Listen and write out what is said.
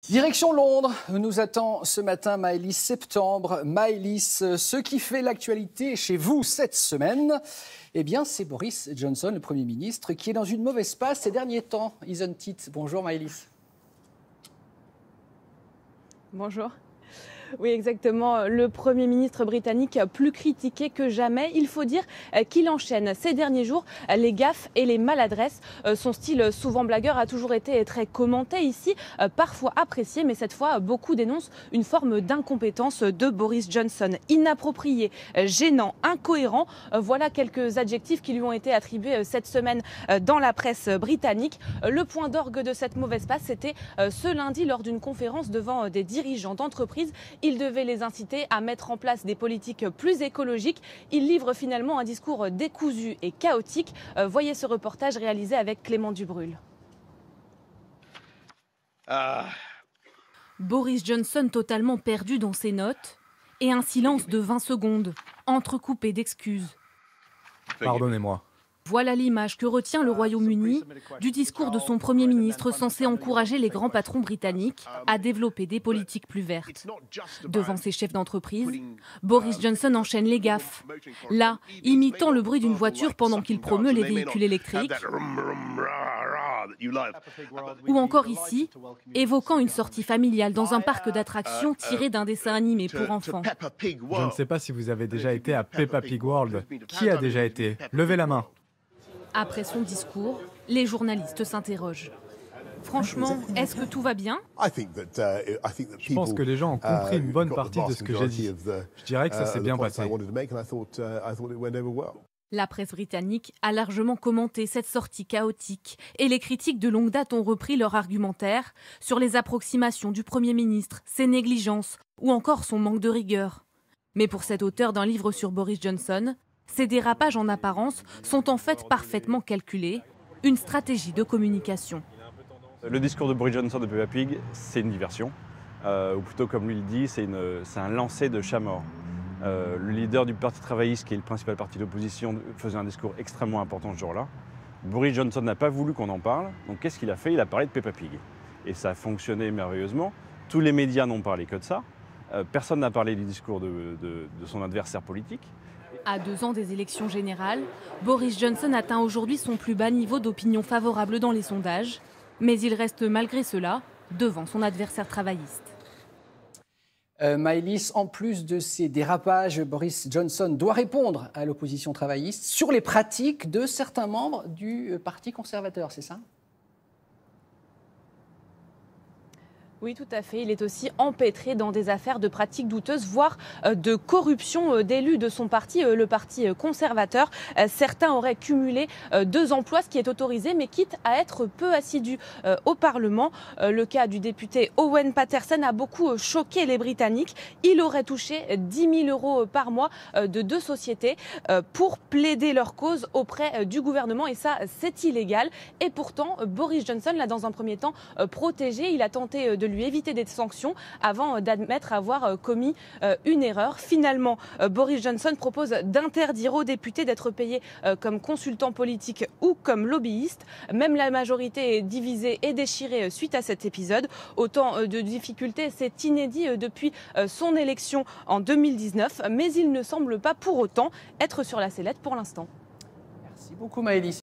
Direction Londres, nous attend ce matin Maëlys Septembre. Maëlys, ce qui fait l'actualité chez vous cette semaine, eh bien c'est Boris Johnson, le Premier ministre, qui est dans une mauvaise passe ces derniers temps, isn't it? Bonjour Maëlys. Bonjour. Oui, exactement. Le Premier ministre britannique plus critiqué que jamais. Il faut dire qu'il enchaîne ces derniers jours les gaffes et les maladresses. Son style, souvent blagueur, a toujours été très commenté ici, parfois apprécié, mais cette fois, beaucoup dénoncent une forme d'incompétence de Boris Johnson. Inapproprié, gênant, incohérent, voilà quelques adjectifs qui lui ont été attribués cette semaine dans la presse britannique. Le point d'orgue de cette mauvaise passe, c'était ce lundi lors d'une conférence devant des dirigeants d'entreprise. Il devait les inciter à mettre en place des politiques plus écologiques. Il livre finalement un discours décousu et chaotique. Voyez ce reportage réalisé avec Clément Dubrul. Boris Johnson totalement perdu dans ses notes et un silence de 20 secondes, entrecoupé d'excuses. Pardonnez-moi. Voilà l'image que retient le Royaume-Uni du discours de son Premier ministre censé encourager les grands patrons britanniques à développer des politiques plus vertes. Devant ses chefs d'entreprise, Boris Johnson enchaîne les gaffes. Là, imitant le bruit d'une voiture pendant qu'il promeut les véhicules électriques. Ou encore ici, évoquant une sortie familiale dans un parc d'attractions tiré d'un dessin animé pour enfants. Je ne sais pas si vous avez déjà été à Peppa Pig World. Qui a déjà été? Levez la main. Après son discours, les journalistes s'interrogent. Franchement, est-ce que tout va bien? Je pense que les gens ont compris une bonne partie de ce que j'ai dit. Je dirais que ça s'est bien passé. La presse britannique a largement commenté cette sortie chaotique et les critiques de longue date ont repris leur argumentaire sur les approximations du Premier ministre, ses négligences ou encore son manque de rigueur. Mais pour cet auteur d'un livre sur Boris Johnson, ces dérapages en apparence sont en fait parfaitement calculés, une stratégie de communication. Le discours de Boris Johnson de Peppa Pig, c'est une diversion, ou plutôt comme lui le dit, c'est un lancer de chat mort. Le leader du Parti travailliste, qui est le principal parti d'opposition, faisait un discours extrêmement important ce jour-là. Boris Johnson n'a pas voulu qu'on en parle, donc qu'est-ce qu'il a fait? Il a parlé de Peppa Pig. Et ça a fonctionné merveilleusement. Tous les médias n'ont parlé que de ça. Personne n'a parlé du discours de son adversaire politique. À 2 ans des élections générales, Boris Johnson atteint aujourd'hui son plus bas niveau d'opinion favorable dans les sondages, mais il reste malgré cela devant son adversaire travailliste. Maëlys, en plus de ces dérapages, Boris Johnson doit répondre à l'opposition travailliste sur les pratiques de certains membres du Parti conservateur, c'est ça ? Oui, tout à fait. Il est aussi empêtré dans des affaires de pratiques douteuses, voire de corruption d'élus de son parti, le Parti conservateur. Certains auraient cumulé 2 emplois, ce qui est autorisé, mais quitte à être peu assidus au Parlement. Le cas du député Owen Paterson a beaucoup choqué les Britanniques. Il aurait touché 10 000 € par mois de 2 sociétés pour plaider leur cause auprès du gouvernement. Et ça, c'est illégal. Et pourtant, Boris Johnson l'a dans un premier temps protégé. Il a tenté de lui éviter des sanctions avant d'admettre avoir commis une erreur. Finalement, Boris Johnson propose d'interdire aux députés d'être payés comme consultants politiques ou comme lobbyistes. Même la majorité est divisée et déchirée suite à cet épisode. Autant de difficultés, c'est inédit depuis son élection en 2019, mais il ne semble pas pour autant être sur la sellette pour l'instant. Merci beaucoup Maëlys.